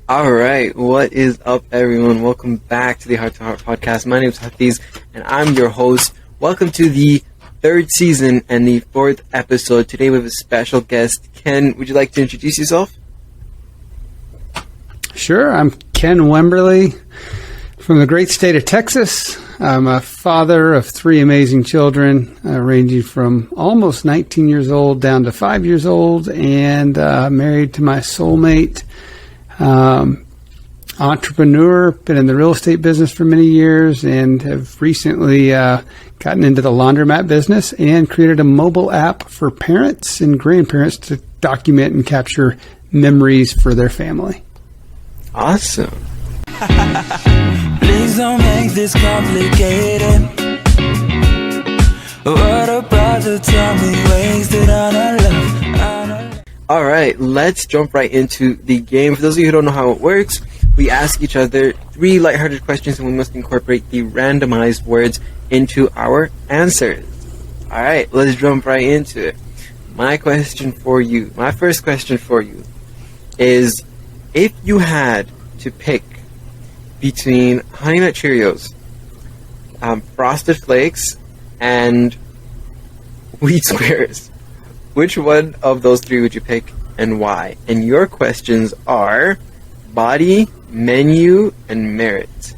All right, what is up, everyone? Welcome back to the Heart to Heart podcast. My name is Hafiz, and I'm your host. Welcome to the third season and the fourth episode. Today we have a special guest. Ken, would you like to introduce yourself? Sure, I'm Ken Wimberly from the great state of Texas. I'm a father of three amazing children, ranging from almost 19 years old down to 5 years old, and married to my soulmate. Entrepreneur, been in the real estate business for many years, and have recently gotten into the laundromat business and created a mobile app for parents and grandparents to document and capture memories for their family. Awesome. Please don't make this complicated. What about the time we wasted on our love? All right, let's jump right into the game. For those of you who don't know how it works, we ask each other three lighthearted questions, and we must incorporate the randomized words into our answers. All right, let's jump right into it. My first question for you is, if you had to pick between Honey Nut Cheerios, Frosted Flakes, and Wheat Squares, which one of those three would you pick and why? And your questions are body, menu, and merit.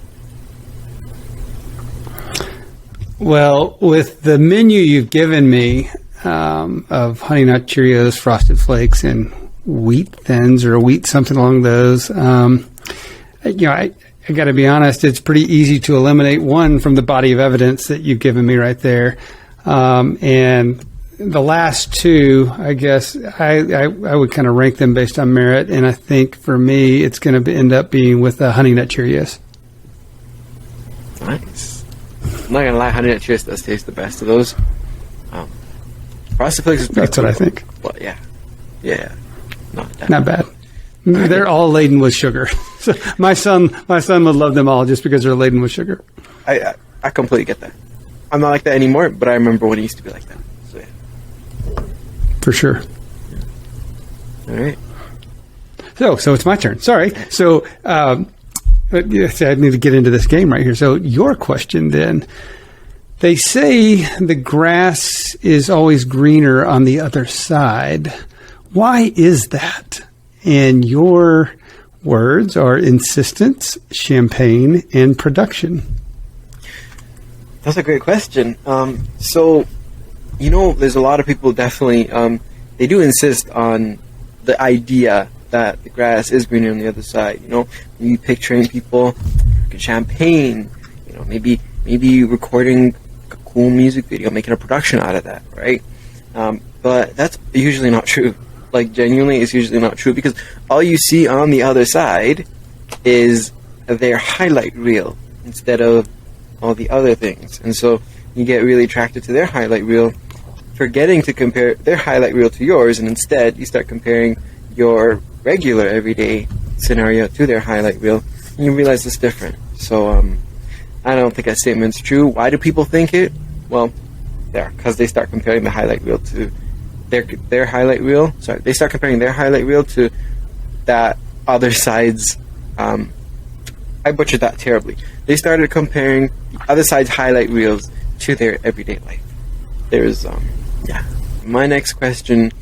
Well, with the menu you've given me of Honey Nut Cheerios, Frosted Flakes, and Wheat Thins or Wheat something along those, I got to be honest, it's pretty easy to eliminate one from the body of evidence that you've given me right there. And the last two, I guess, I would kind of rank them based on merit, and I think for me, it's going to end up being with the Honey Nut Cheerios. Nice. I'm not going to lie, Honey Nut Cheerios does taste the best of those. Frosted Flakes is pretty That's cool. What I think. Well, yeah. Not bad. They're all laden with sugar. So my son would love them all just because they're laden with sugar. I completely get that. I'm not like that anymore, but I remember when it used to be like that. So yeah. For sure. All right. So it's my turn. Sorry. So yes, I need to get into this game right here. So your question then. They say the grass is always greener on the other side. Why is that? And your words are insistence, champagne, and production. That's a great question. So, there's a lot of people definitely, they do insist on the idea that the grass is greener on the other side. Maybe picturing people drinking champagne, maybe recording a cool music video, making a production out of that, right? But that's usually not true. Like, genuinely, it's usually not true, because all you see on the other side is their highlight reel instead of all the other things. And so you get really attracted to their highlight reel, forgetting to compare their highlight reel to yours, and instead you start comparing your regular everyday scenario to their highlight reel, and you realize it's different. So I don't think that statement's true. Why do people think it? Well, because they start comparing the highlight reel to their highlight reel. Sorry, they start comparing their highlight reel to that other side's. I butchered that terribly. They started comparing the other side's highlight reels to their everyday life. My next question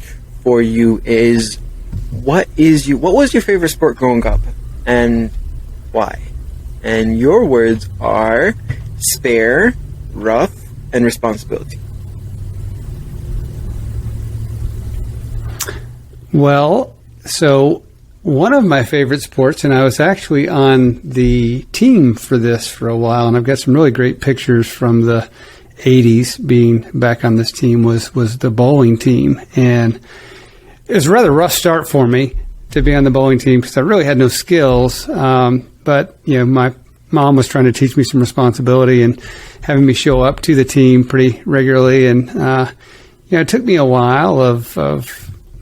for you is, what was your favorite sport growing up, and why? And your words are spare, rough, and responsibility. Well, so one of my favorite sports, and I was actually on the team for this for a while, and I've got some really great pictures from the 80s being back on this team, was the bowling team. And it was a rather rough start for me to be on the bowling team because I really had no skills. But, my mom was trying to teach me some responsibility and having me show up to the team pretty regularly. And, it took me a while of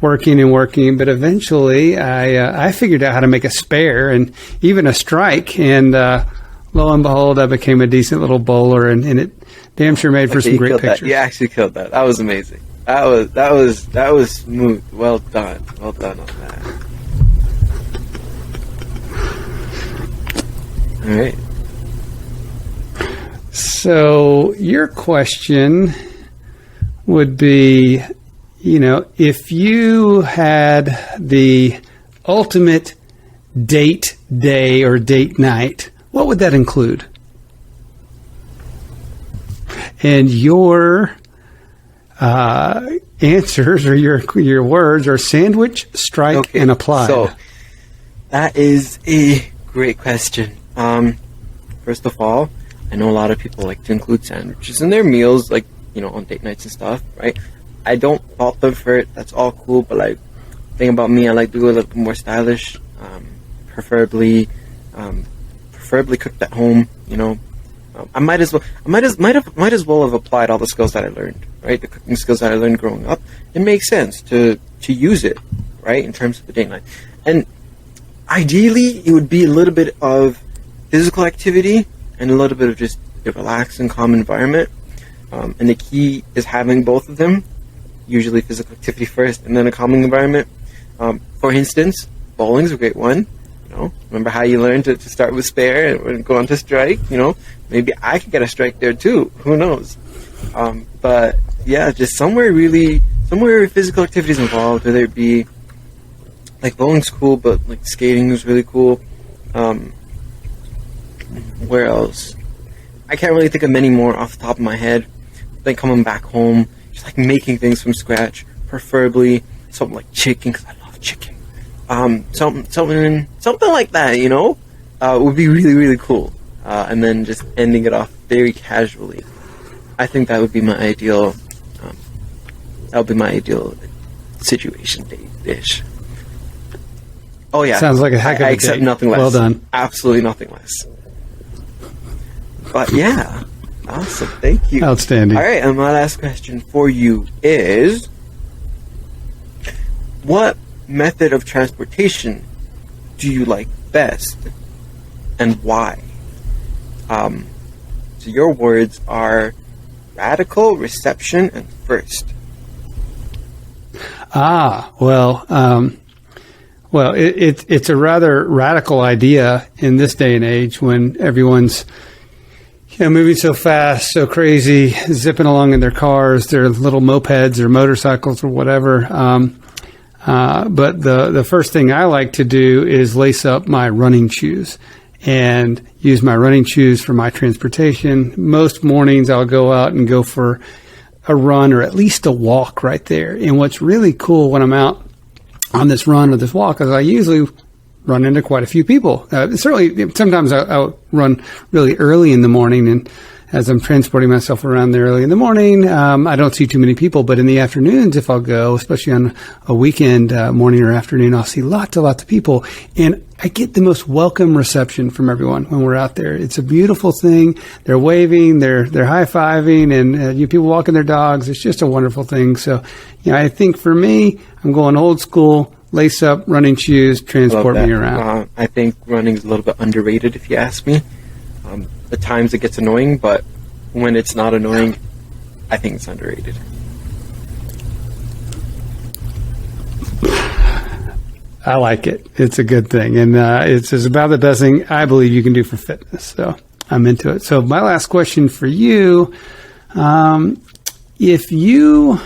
working, but eventually I figured out how to make a spare and even a strike, and lo and behold, I became a decent little bowler, and it damn sure made for some great pictures. You actually killed that. That was amazing. That was smooth. Well done on that. All right. So your question would be, if you had the ultimate date day or date night, what would that include? And your answers or your words are sandwich, strike, and apply. So that is a great question. First of all, I know a lot of people like to include sandwiches in their meals, like, on date nights and stuff, right? I don't fault them for it. That's all cool, but like, thing about me, I like to go a little bit more stylish, preferably cooked at home. I might as well have applied all the skills that I learned, right? The cooking skills that I learned growing up. It makes sense to use it, right, in terms of the date night. And ideally, it would be a little bit of physical activity and a little bit of just a relaxed and calm environment. And the key is having both of them. Usually physical activity first and then a calming environment. For instance, bowling's a great one. Remember how you learned to start with spare and go on to strike? Maybe I could get a strike there too. Who knows? But yeah, just somewhere where physical activity is involved, whether it be like bowling's cool, but like skating is really cool. Where else? I can't really think of many more off the top of my head. Like coming back home, just like making things from scratch, preferably something like chicken, because I love chicken. Something like that, would be really, really cool. And then just ending it off very casually. I think that would be my ideal. That would be my ideal situation date dish. Oh yeah, sounds like a heck of a I accept date. Nothing less. Well done. Absolutely nothing less. But yeah, awesome. Thank you. Outstanding. All right, and my last question for you is: what method of transportation do you like best, and why? So your words are radical, reception, and first. Well, it's a rather radical idea in this day and age when everyone's moving so fast, so crazy, zipping along in their cars, their little mopeds or motorcycles or whatever. But the first thing I like to do is lace up my running shoes and use my running shoes for my transportation. Most mornings I'll go out and go for a run or at least a walk right there. And what's really cool when I'm out on this run or this walk is I usually run into quite a few people. Certainly, sometimes I'll run really early in the morning, and as I'm transporting myself around there early in the morning, I don't see too many people. But in the afternoons, if I'll go, especially on a weekend morning or afternoon, I'll see lots of people. And I get the most welcome reception from everyone when we're out there. It's a beautiful thing. They're waving, they're high-fiving, and you people walking their dogs. It's just a wonderful thing. So, I think for me, I'm going old school, lace up, running shoes, transport me around. I think running is a little bit underrated, if you ask me. At times it gets annoying, but when it's not annoying, I think it's underrated. I like it. It's a good thing. And it's about the best thing I believe you can do for fitness. So I'm into it. So my last question for you, if you,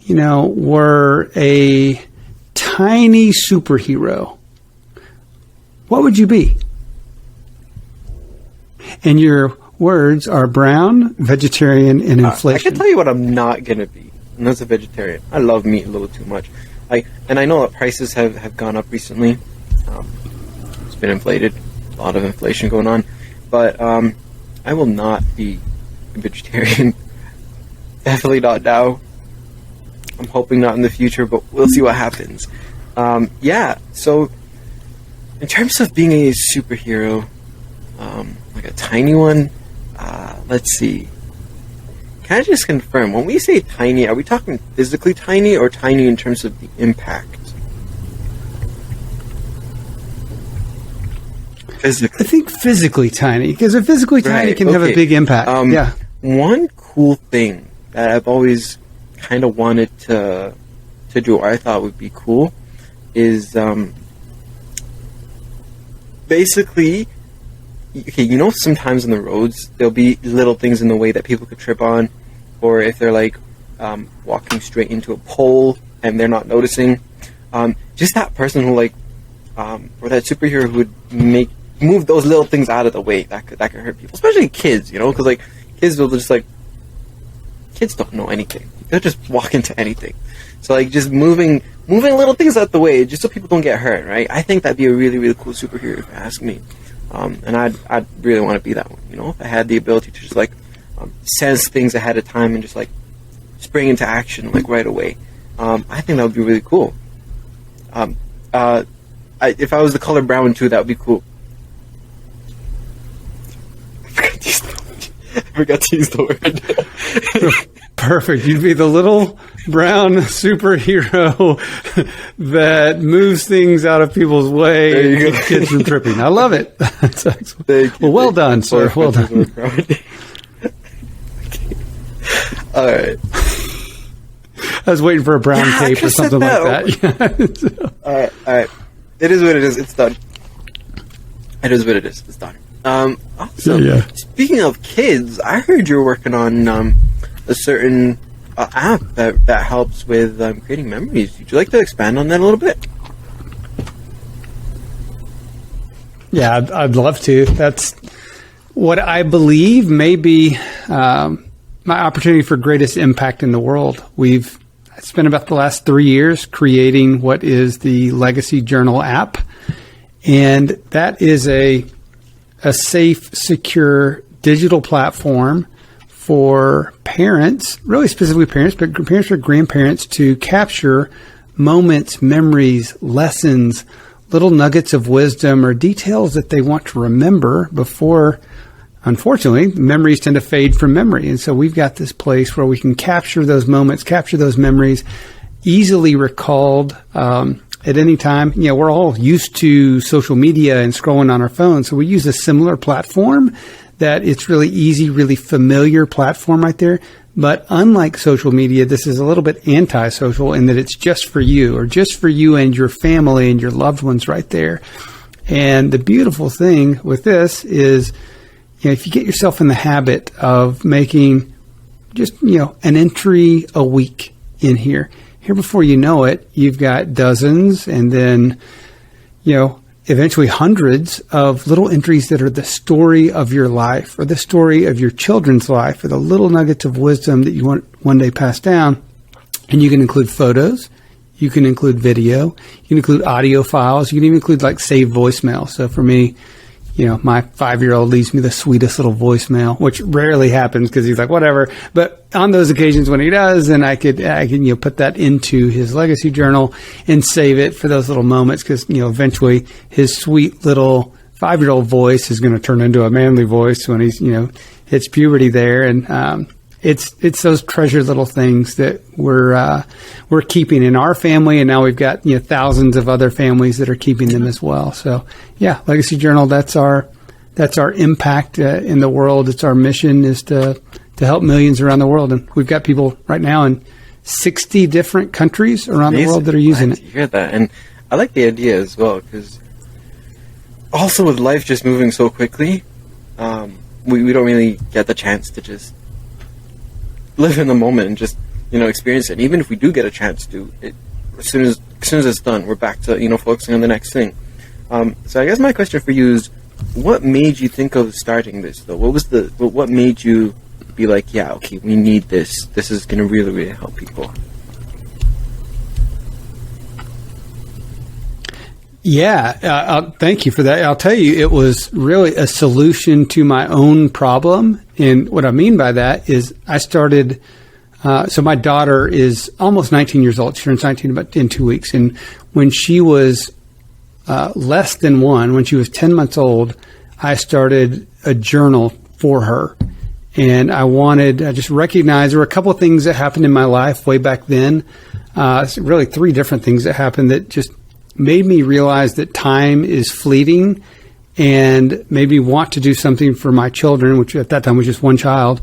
were a tiny superhero, what would you be? And your words are brown, vegetarian, and inflation. I can tell you what I'm not going to be, and that's a vegetarian. I love meat a little too much. And I know that prices have gone up recently. It's been inflated, a lot of inflation going on. But I will not be a vegetarian. Definitely not now. I'm hoping not in the future, but we'll see what happens. So in terms of being a superhero, like a tiny one, let's see. Can I just confirm, when we say tiny, are we talking physically tiny or tiny in terms of the impact? Physically. I think physically tiny, because a physically tiny can have a big impact. One cool thing that I've always kind of wanted to do, or I thought would be cool, is basically okay, sometimes in the roads there'll be little things in the way that people could trip on, or if they're like walking straight into a pole and they're not noticing. Just that person who like, or that superhero who would move those little things out of the way that could hurt people, especially kids, because like kids will just like, kids don't know anything. They'll just walk into anything. So like just moving little things out the way just so people don't get hurt, right? I think that'd be a really, really cool superhero if you ask me. And I'd really want to be that one, if I had the ability to just like sense things ahead of time and just like spring into action like right away. I think that would be really cool. If I was the color brown too, that would be cool. I forgot to use the word. Perfect. You'd be the little brown superhero that moves things out of people's way and keeps kids from tripping. I love it. That's excellent. Thank you. Well done, sir. Well done. All right. I was waiting for a brown tape or something like that. All right. It is what it is. It's done. It is what it is. It's done. Awesome. Yeah. Speaking of kids, I heard you're working on a certain app that helps with creating memories. Would you like to expand on that a little bit? Yeah, I'd love to. That's what I believe may be my opportunity for greatest impact in the world. We've spent about the last 3 years creating what is the Legacy Journal app, and that is a safe, secure digital platform for parents, really specifically parents, but parents or grandparents, to capture moments, memories, lessons, little nuggets of wisdom, or details that they want to remember before, unfortunately, memories tend to fade from memory. And so we've got this place where we can capture those moments, capture those memories, easily recalled at any time. We're all used to social media and scrolling on our phones, so we use a similar platform that it's really easy, really familiar platform right there. But unlike social media, this is a little bit anti-social in that it's just for you, or just for you and your family and your loved ones right there. And the beautiful thing with this is, if you get yourself in the habit of making just, an entry a week in here before you know it, you've got dozens and then, eventually hundreds of little entries that are the story of your life or the story of your children's life or the little nuggets of wisdom that you want one day passed down. And you can include photos. You can include video. You can include audio files. You can even include like saved voicemail. So for me, my 5-year-old leaves me the sweetest little voicemail, which rarely happens because he's like, whatever. But on those occasions when he does, then I can put that into his legacy journal and save it for those little moments, because, eventually his sweet little 5-year-old voice is going to turn into a manly voice when he's, hits puberty there. And, it's those treasured little things that we're keeping in our family, and now we've got thousands of other families that are keeping them as well. So yeah, Legacy Journal, that's our impact in the world. It's our mission is to help millions around the world, and we've got people right now in 60 different countries around the world that are using it. You hear that, and I like the idea as well, because also with life just moving so quickly, we don't really get the chance to just live in the moment and just experience it. And even if we do get a chance to, as soon as it's done, we're back to focusing on the next thing. So I guess my question for you is, what made you think of starting this though? What made you be like, yeah, okay, we need this. This is going to really, really help people. Yeah, thank you for that. I'll tell you, it was really a solution to my own problem. And what I mean by that is I started, so my daughter is almost 19 years old. She turns 19 in 2 weeks. And when she was less than 1, when she was 10 months old, I started a journal for her. And I just recognized there were a couple of things that happened in my life way back then. Really 3 different things that happened that just made me realize that time is fleeting, and made me want to do something for my children, which at that time was just 1 child,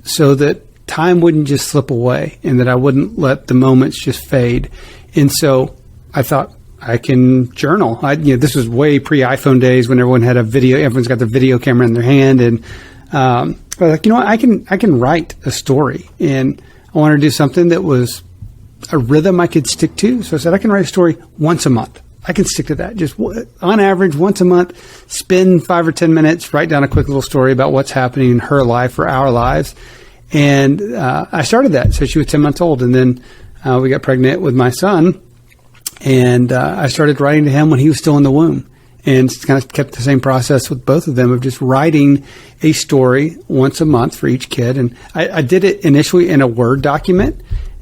so that time wouldn't just slip away and that I wouldn't let the moments just fade. And so I thought, I can journal. This was way pre-iPhone days when everyone had everyone's got their video camera in their hand. And I was like, you know what, I can write a story. And I wanted to do something that was a rhythm I could stick to. So I said, I can write a story once a month. I can stick to that. Just on average, once a month, spend 5 or 10 minutes, write down a quick little story about what's happening in her life or our lives. And I started that. So she was 10 months old. And then we got pregnant with my son. And I started writing to him when he was still in the womb. And kind of kept the same process with both of them of just writing a story once a month for each kid. And I did it initially in a Word document.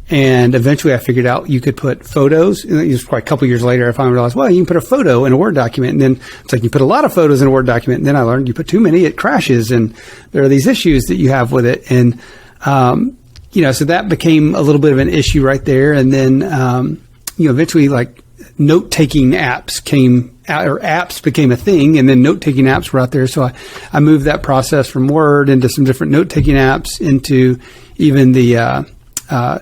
And eventually I figured out you could put photos. And it was probably a couple years later I finally realized, well, you can put a photo in a Word document. And then it's like you put a lot of photos in a Word document. And then I learned you put too many, it crashes. And there are these issues that you have with it. And, so that became a little bit of an issue right there. And then, eventually like note-taking apps came out, or apps became a thing. And then note-taking apps were out there. So I moved that process from Word into some different note-taking apps, into even the,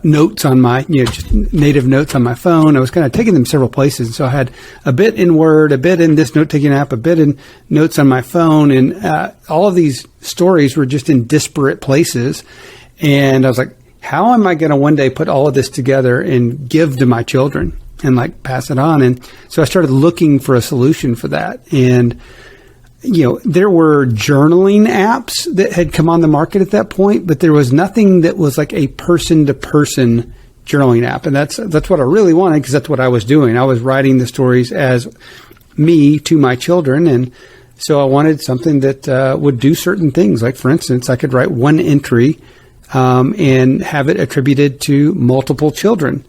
notes on my, just native notes on my phone. I was kind of taking them several places. So I had a bit in Word, a bit in this note-taking app, a bit in notes on my phone. And all of these stories were just in disparate places. And I was like, how am I going to one day put all of this together and give to my children and like pass it on? And so I started looking for a solution for that. And there were journaling apps that had come on the market at that point, but there was nothing that was like a person-to-person journaling app. And that's what I really wanted, because that's what I was doing. I was writing the stories as me to my children. And so I wanted something that would do certain things. Like, for instance, I could write one entry and have it attributed to multiple children.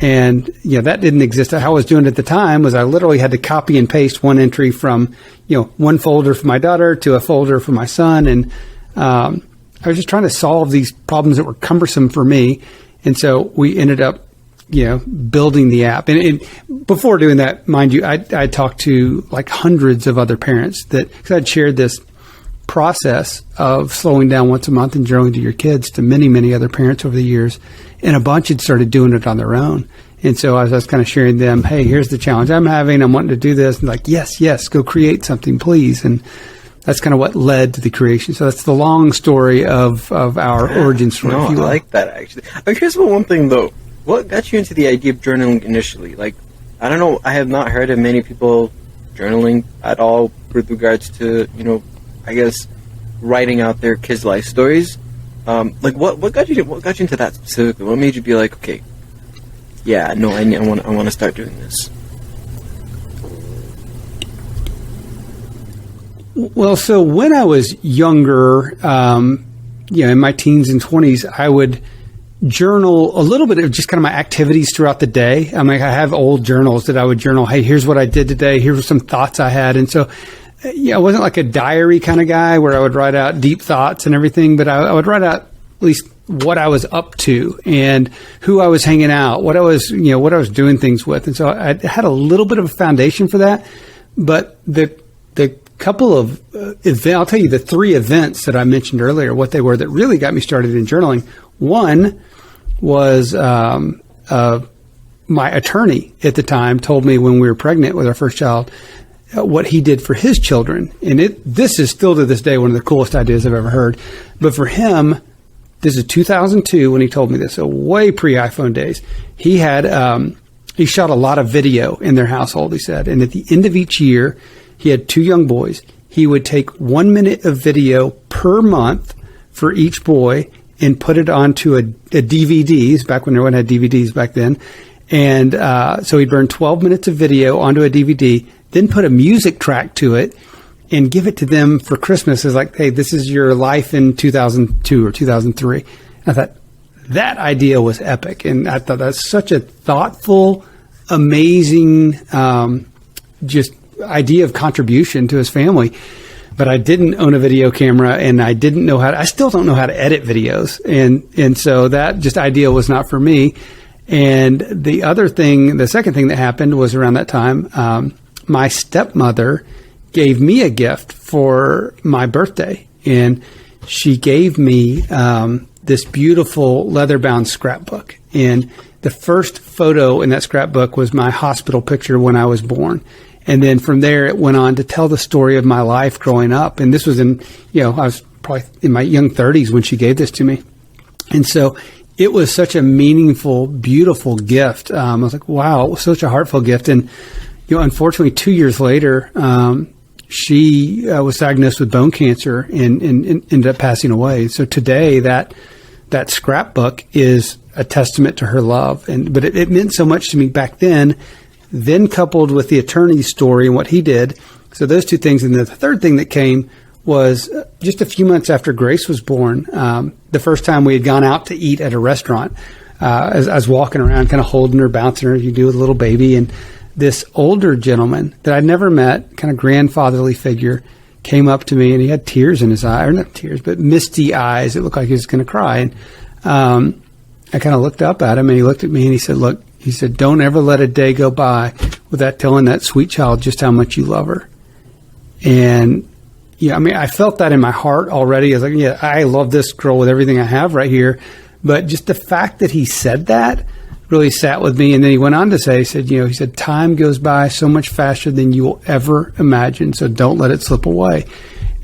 And, that didn't exist. How I was doing it at the time was I literally had to copy and paste one entry from, one folder for my daughter to a folder for my son. And I was just trying to solve these problems that were cumbersome for me. And so we ended up, building the app. And before doing that, mind you, I talked to like hundreds of other parents because I'd shared this process of slowing down once a month and journaling to your kids to many, many other parents over the years. And a bunch had started doing it on their own. And so I was kind of sharing them, hey, here's the challenge I'm having. I'm wanting to do this. And like, yes, go create something, please. And that's kind of what led to the creation. So that's the long story of our origin story. No, I like that, actually. I'm curious about one thing, though. What got you into the idea of journaling initially? Like, I don't know. I have not heard of many people journaling at all with regards to, I guess, writing out their kids' life stories. What got you into that specifically? What made you be like, okay, yeah, no, I want to start doing this? Well, so when I was younger, in my teens and 20s, I would journal a little bit of just kind of my activities throughout the day. I have old journals that I would journal. Hey, here's what I did today. Here's some thoughts I had. And so, I wasn't like a diary kind of guy where I would write out deep thoughts and everything, but I would write out at least what I was up to and who I was hanging out, what I was doing things with. And so I had a little bit of a foundation for that. But the couple of events, I'll tell you the 3 events that I mentioned earlier, what they were that really got me started in journaling. One was my attorney at the time told me when we were pregnant with our first child, what he did for his children. And this is still to this day one of the coolest ideas I've ever heard. But for him, this is 2002 when he told me this, so way pre-iPhone days. He had he shot a lot of video in their household, he said. And at the end of each year, he had 2 young boys. He would take 1 minute of video per month for each boy and put it onto a DVDs, back when everyone had DVDs back then. And so he'd burn 12 minutes of video onto a DVD, then put a music track to it and give it to them for Christmas as like, hey, this is your life in 2002 or 2003. I thought that idea was epic. And I thought that's such a thoughtful, amazing, just idea of contribution to his family. But I didn't own a video camera, and I still don't know how to edit videos. And so that just idea was not for me. And the second thing that happened was around that time, my stepmother gave me a gift for my birthday, and she gave me this beautiful leather-bound scrapbook. And the first photo in that scrapbook was my hospital picture when I was born. And then from there, it went on to tell the story of my life growing up. And this was I was probably in my young 30s when she gave this to me. And so it was such a meaningful, beautiful gift. I was like, wow, it was such a heartfelt gift. And, unfortunately, 2 years later, she was diagnosed with bone cancer and ended up passing away. So today, that scrapbook is a testament to her love. But it meant so much to me back then coupled with the attorney's story and what he did. So those two things. And the third thing that came was just a few months after Grace was born, the first time we had gone out to eat at a restaurant. As I was walking around, kind of holding her, bouncing her, you do with a little baby. And this older gentleman that I'd never met, kind of grandfatherly figure, came up to me, and he had tears in his eye, or not tears, but misty eyes. It looked like he was going to cry. And I kind of looked up at him, and he looked at me, and he said, look, don't ever let a day go by without telling that sweet child just how much you love her. And, I felt that in my heart already. I was like, I love this girl with everything I have right here. But just the fact that he said that really sat with me. And then he went on to say, he said, time goes by so much faster than you will ever imagine. So don't let it slip away.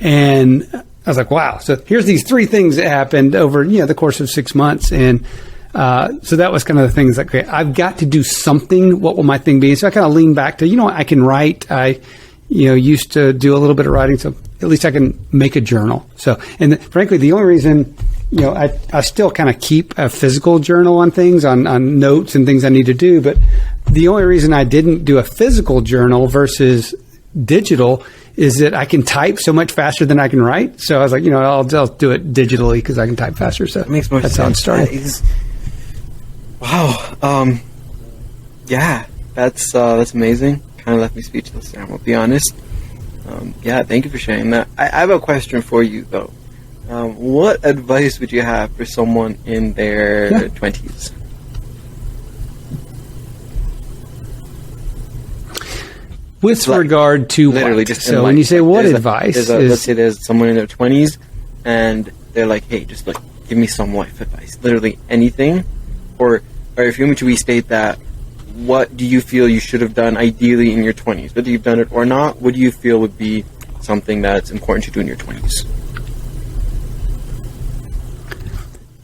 And I was like, wow. So here's these three things that happened over, the course of 6 months. And so that was kind of the things like, okay, I've got to do something. What will my thing be? So I kind of leaned back to, I can write. I, used to do a little bit of writing. So at least I can make a journal. So, and frankly, the only reason, I still kind of keep a physical journal on things, on notes and things I need to do. But the only reason I didn't do a physical journal versus digital is that I can type so much faster than I can write. So I was like, I'll do it digitally because I can type faster. So that makes more that's sense. how it started. Wow. Yeah, that's amazing. Kind of left me speechless there, I'll be honest. Thank you for sharing that. I have a question for you, though. What advice would you have for someone in their 20s? With regard to literally what? Just so when you say what advice, let's say there's someone in their 20s and they're like, hey, just like give me some life advice, literally anything, or if you want me to restate that, what do you feel you should have done ideally in your 20s? Whether you've done it or not, what do you feel would be something that's important to do in your 20s?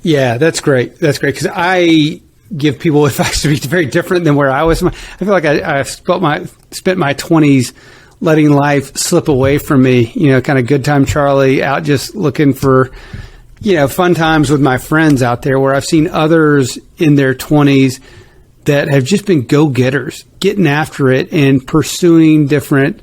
Yeah, that's great. That's great because I give people advice to be very different than where I was. I feel like I spent my 20s letting life slip away from me, kind of good time Charlie, out just looking for, fun times with my friends out there, where I've seen others in their 20s that have just been go-getters, getting after it and pursuing different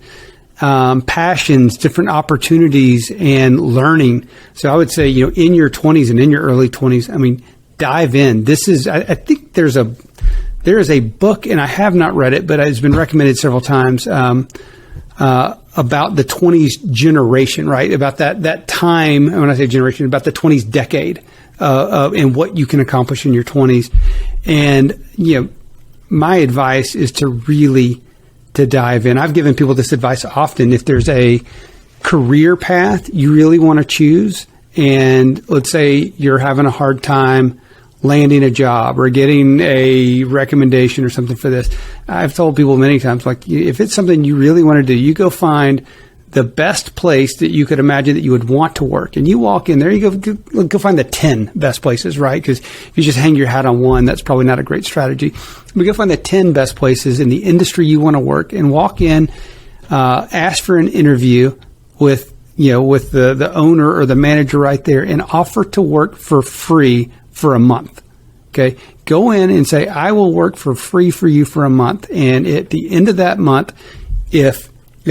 passions, different opportunities, and learning. So I would say, in your 20s and in your early 20s, dive in. I think there is a book, and I have not read it, but it's been recommended several times, about the 20s generation, right? About that time, when I say generation, about the 20s decade, and what you can accomplish in your 20s. And, my advice is to dive in. I've given people this advice often. If there's a career path you really want to choose, and let's say you're having a hard time landing a job or getting a recommendation or something for this, I've told people many times, like, if it's something you really want to do, you go find the best place that you could imagine that you would want to work. And you walk in there, you go find the 10 best places, right? Because if you just hang your hat on one, that's probably not a great strategy. We go find the 10 best places in the industry you want to work and walk in, ask for an interview with the owner or the manager right there, and offer to work for free for a month. Okay. Go in and say, I will work for free for you for a month. And at the end of that month, if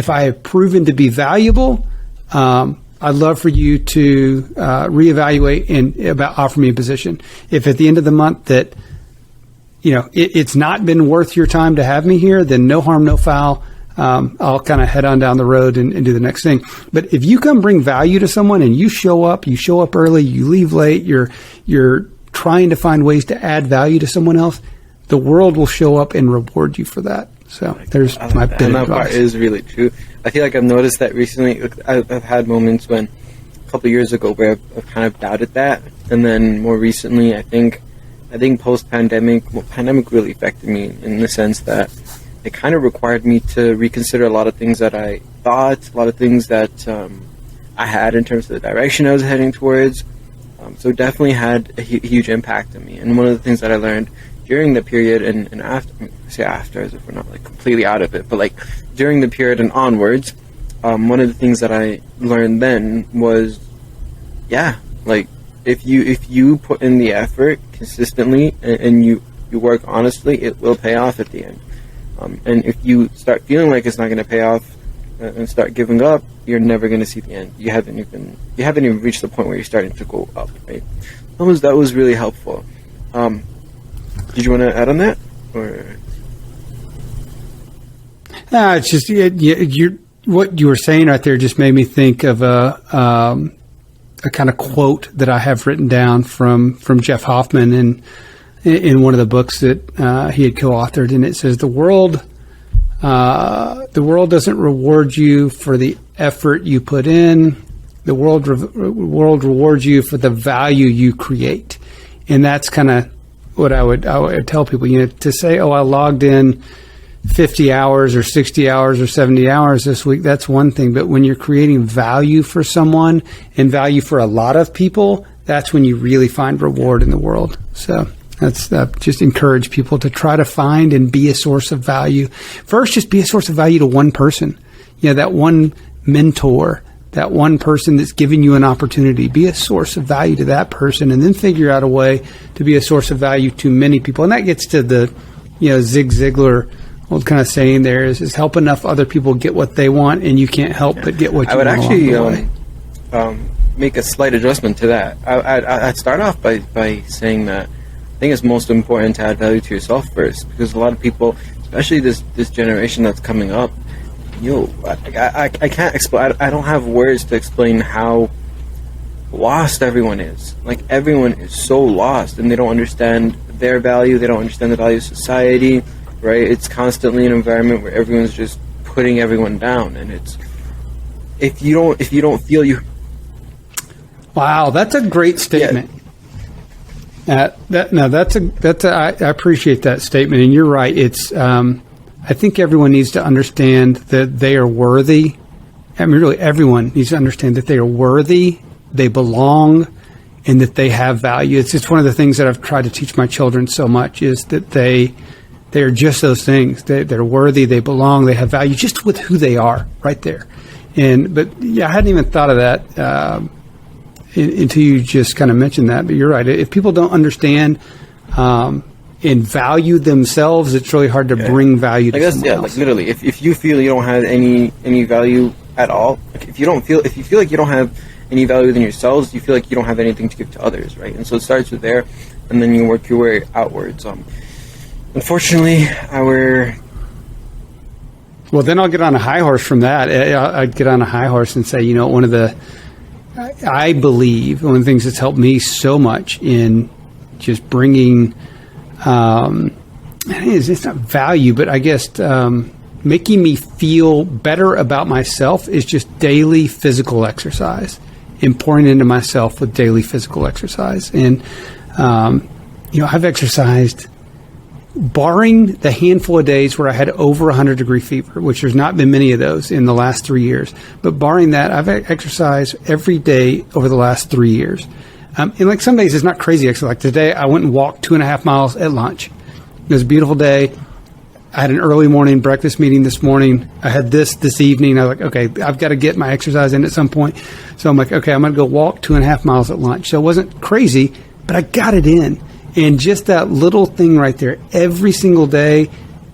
I have proven to be valuable, I'd love for you to reevaluate and about offer me a position. If at the end of the month that it's not been worth your time to have me here, then no harm, no foul. I'll kind of head on down the road and do the next thing. But if you come bring value to someone and you show up early, you leave late, you're trying to find ways to add value to someone else, the world will show up and reward you for that. So there's my bit of advice. And that part is really true. I feel like I've noticed that recently. I've had moments when, a couple of years ago, where I've kind of doubted that. And then more recently, I think I think post-pandemic, pandemic really affected me in the sense that it kind of required me to reconsider a lot of things that I thought, a lot of things that I had in terms of the direction I was heading towards. So it definitely had a huge impact on me. And one of the things that I learned during the period and after, I say after as if we're not like completely out of it, but like during the period and onwards, one of the things that I learned then was, like if you put in the effort consistently and you work honestly, it will pay off at the end. And if you start feeling like it's not going to pay off and start giving up, you're never going to see the end. You haven't even reached the point where you're starting to go up, right? That was really helpful. Did you want to add on that, or? It's just what you were saying right there just made me think of a kind of quote that I have written down from Jeff Hoffman in one of the books that he had co-authored, and it says the world doesn't reward you for the effort you put in. The world rewards you for the value you create, and that's kind of what I would tell people. To say, "Oh, I logged in 50 hours or 60 hours or 70 hours this week," that's one thing. But when you're creating value for someone and value for a lot of people, that's when you really find reward in the world. So that's just encourage people to try to find and be a source of value. First, just be a source of value to one person. That one mentor, that one person that's giving you an opportunity. Be a source of value to that person, and then figure out a way to be a source of value to many people. And that gets to the, Zig Ziglar old kind of saying there is help enough other people get what they want, and you can't help but get what you want. I would actually make a slight adjustment to that. I'd start off by saying that I think it's most important to add value to yourself first, because a lot of people, especially this generation that's coming up, I can't explain. I don't have words to explain how lost everyone is. Like, everyone is so lost, and they don't understand their value. They don't understand the value of society, right? It's constantly an environment where everyone's just putting everyone down, and it's if you don't feel you. Wow, that's a great statement. Yeah. I appreciate that statement, and you're right. It's I think everyone needs to understand that they are worthy. I mean, really, everyone needs to understand that they are worthy, they belong, and that they have value. It's one of the things that I've tried to teach my children so much, is that they are just those things. They're worthy, they belong, they have value, just with who they are, right there. But I hadn't even thought of that until you just kind of mentioned that. But you're right. If people don't understand and value themselves, it's really hard to bring value to someone else. Like literally, if you feel you don't have any value at all, like if you feel like you don't have any value within yourselves, you feel like you don't have anything to give to others, right? And so it starts with there, and then you work your way outwards. Unfortunately, well, then I'll get on a high horse from that. I'd get on a high horse and say, I believe one of the things that's helped me so much in just bringing, it's not value, but I guess making me feel better about myself is just daily physical exercise and pouring into myself with daily physical exercise. And, I've exercised, barring the handful of days where I had over 100-degree fever, which there's not been many of those in the last 3 years, but barring that, I've exercised every day over the last 3 years. And like some days it's not crazy exercise. Like today, I went and walked 2.5 miles at lunch. It was a beautiful day. I had an early morning breakfast meeting this morning. I had this evening. I was like, okay, I've got to get my exercise in at some point. So I'm like, okay, I'm going to go walk 2.5 miles at lunch. So it wasn't crazy, but I got it in. And just that little thing right there, every single day,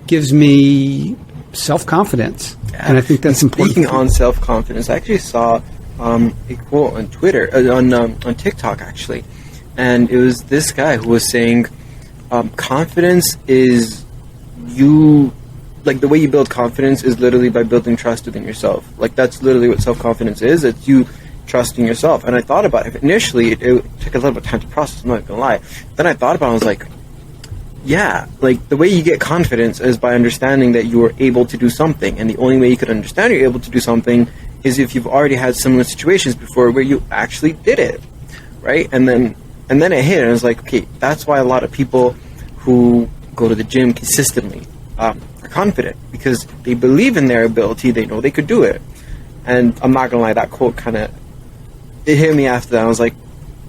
gives me self-confidence. Yeah. And I think that's important. Speaking on self-confidence, I actually saw a quote on Twitter, on TikTok actually, and it was this guy who was saying, confidence is like the way you build confidence is literally by building trust within yourself. Like that's literally what self-confidence is. It's you trusting yourself. And I thought about it. Initially, it took a little bit of time to process, I'm not going to lie. Then I thought about it, I was like, yeah, like the way you get confidence is by understanding that you are able to do something. And the only way you could understand you're able to do something is if you've already had similar situations before where you actually did it, right? And then And then it hit, and I was like, okay, that's why a lot of people who go to the gym consistently are confident, because they believe in their ability, they know they could do it. And I'm not gonna lie, that quote kind of, it hit me after that. I was like,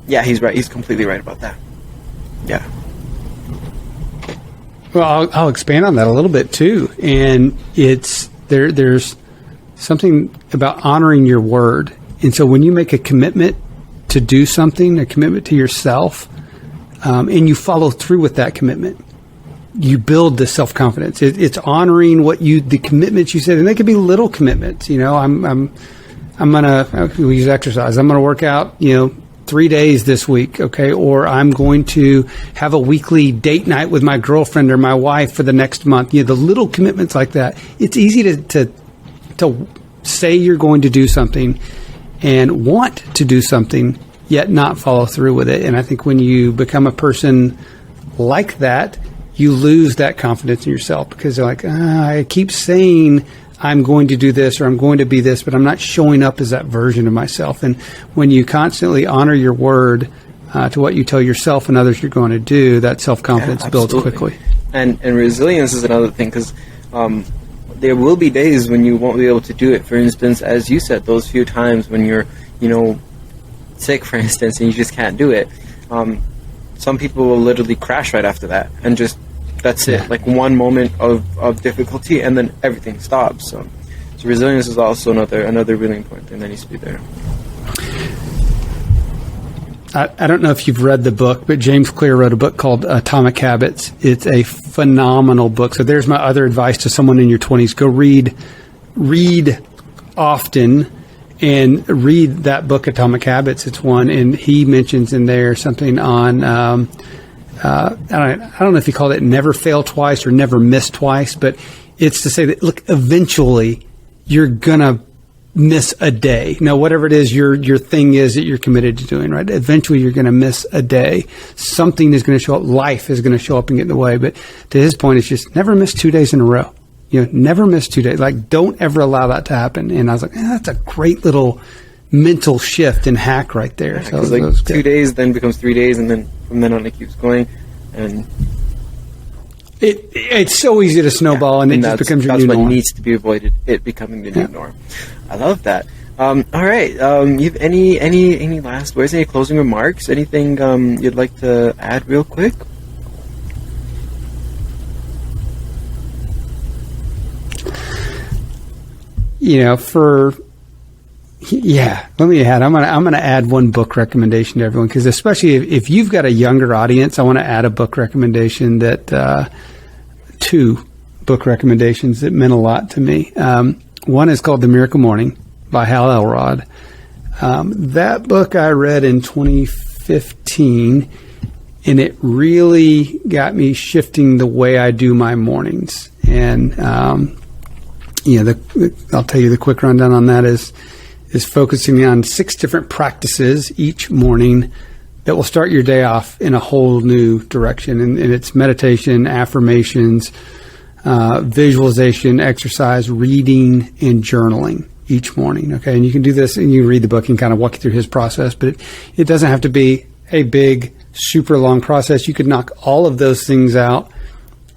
yeah, he's right, he's completely right about that. Yeah. Well, I'll expand on that a little bit too, and it's there's something about honoring your word. And so when you make a commitment to do something, a commitment to yourself, and you follow through with that commitment, you build the self-confidence. It's honoring the commitments you said, and they could be little commitments. You know, I'm gonna, we use exercise. I'm gonna work out, 3 days this week, okay? Or I'm going to have a weekly date night with my girlfriend or my wife for the next month. The little commitments like that. It's easy to say you're going to do something and want to do something, yet not follow through with it. And I think when you become a person like that, you lose that confidence in yourself, because you're like, I keep saying I'm going to do this or I'm going to be this, but I'm not showing up as that version of myself. And when you constantly honor your word to what you tell yourself and others you're going to do, that self-confidence builds quickly. And resilience is another thing, because there will be days when you won't be able to do it. For instance, as you said, those few times when you're, sick, for instance, and you just can't do it. Some people will literally crash right after that, and just, that's it. Like one moment of difficulty, and then everything stops. So resilience is also another really important thing that needs to be there. I don't know if you've read the book, but James Clear wrote a book called Atomic Habits. It's a phenomenal book. So there's my other advice to someone in your 20s. Go read often, and read that book, Atomic Habits. It's one, and he mentions in there something on, I don't know if he called it never fail twice or never miss twice, but it's to say that, look, eventually you're going to miss a day. Now, whatever it is your thing is that you're committed to doing, right? Eventually you're going to miss a day. Something is going to show up. Life is going to show up and get in the way. But to his point, it's just never miss 2 days in a row. Never miss 2 days. Like, don't ever allow that to happen. And I was like, that's a great little mental shift and hack right there. Yeah, so like 2 days then becomes 3 days, and then from then on it keeps going. And it's so easy to snowball, and it just becomes your new norm. That's what needs to be avoided, it becoming the new norm. I love that. All right. You have any last words, any closing remarks, anything you'd like to add real quick? Let me add. I'm gonna add one book recommendation to everyone, because especially if you've got a younger audience, I want to add a book recommendation that 2 book recommendations that meant a lot to me. One is called The Miracle Morning by Hal Elrod. That book I read in 2015, and it really got me shifting the way I do my mornings. And I'll tell you the quick rundown on that is focusing on 6 different practices each morning that will start your day off in a whole new direction. And it's meditation, affirmations, visualization, exercise, reading, and journaling each morning. Okay. And you can do this, and you read the book and kind of walk you through his process, but it doesn't have to be a big, super long process. You could knock all of those things out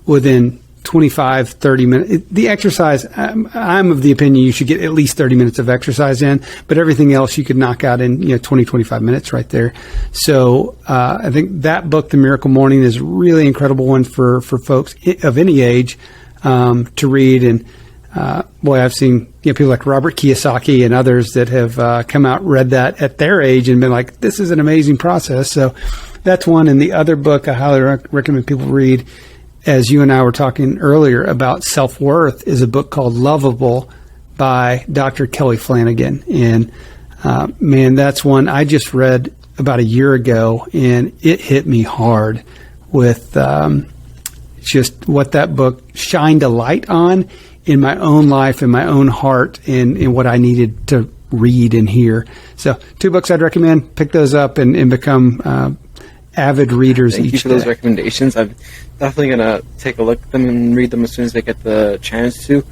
within 25, 30 minutes. The exercise, I'm of the opinion you should get at least 30 minutes of exercise in, but everything else you could knock out in 20, 25 minutes right there. So I think that book, The Miracle Morning, is a really incredible one for folks of any age to read. And I've seen people like Robert Kiyosaki and others that have come out, read that at their age and been like, this is an amazing process. So that's one. And the other book I highly recommend people read, as you and I were talking earlier about self-worth, is a book called Lovable by Dr. Kelly Flanagan. And that's one I just read about a year ago, and it hit me hard with just what that book shined a light on in my own life, in my own heart, and what I needed to read and hear. So 2 books I'd recommend. Pick those up and become avid readers. Thank you for those recommendations. I'm definitely going to take a look at them and read them as soon as I get the chance to.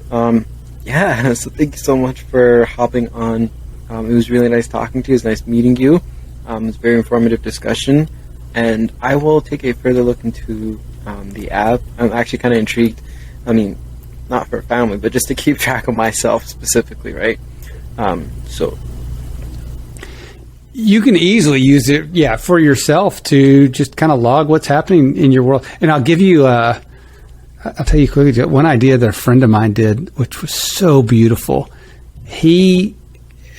So thank you so much for hopping on. It was really nice talking to you. It was nice meeting you. It was a very informative discussion. and I will take a further look into the app. I'm actually kind of intrigued. I mean, not for family, but just to keep track of myself specifically, right? So you can easily use it, for yourself to just kind of log what's happening in your world. And I'll give you, I'll tell you quickly one idea that a friend of mine did, which was so beautiful. He,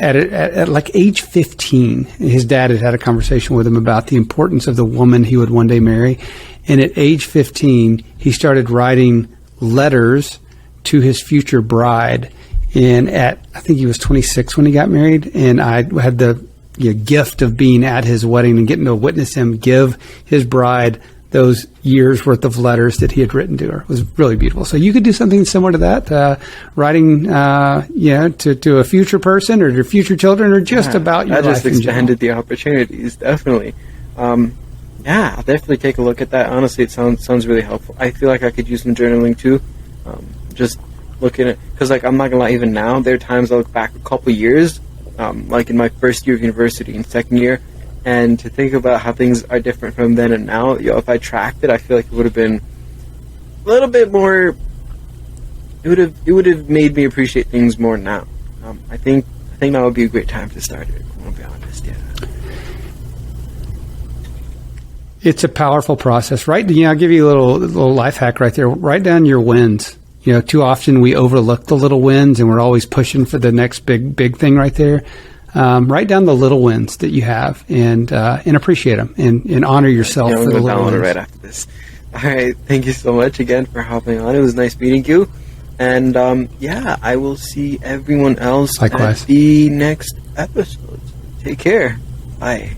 at like age 15, his dad had a conversation with him about the importance of the woman he would one day marry. And at age 15, he started writing letters to his future bride. And I think he was 26 when he got married. And I had the gift of being at his wedding and getting to witness him give his bride those years worth of letters that he had written to her. It was really beautiful. So you could do something similar to that, writing, to a future person or your future children, or just about your life. That just expanded the opportunities, definitely. I'll definitely take a look at that. Honestly, it sounds really helpful. I feel like I could use some journaling too. Just looking at, because like I'm not gonna lie, even now there are times I look back a couple years, like in my first year of university and second year, and to think about how things are different from then and now. If I tracked it, I feel like it would have been a little bit more. It would have made me appreciate things more now. I think that would be a great time to start it. I'm gonna be honest, yeah. It's a powerful process, right? I'll give you a little life hack right there. Write down your wins. Too often we overlook the little wins, and we're always pushing for the next big thing right there. Write down the little wins that you have, and appreciate them, and honor yourself for the little wins. Right after this. All right, thank you so much again for hopping on. It was nice meeting you, and I will see everyone else Likewise. at the next episode. Take care. Bye.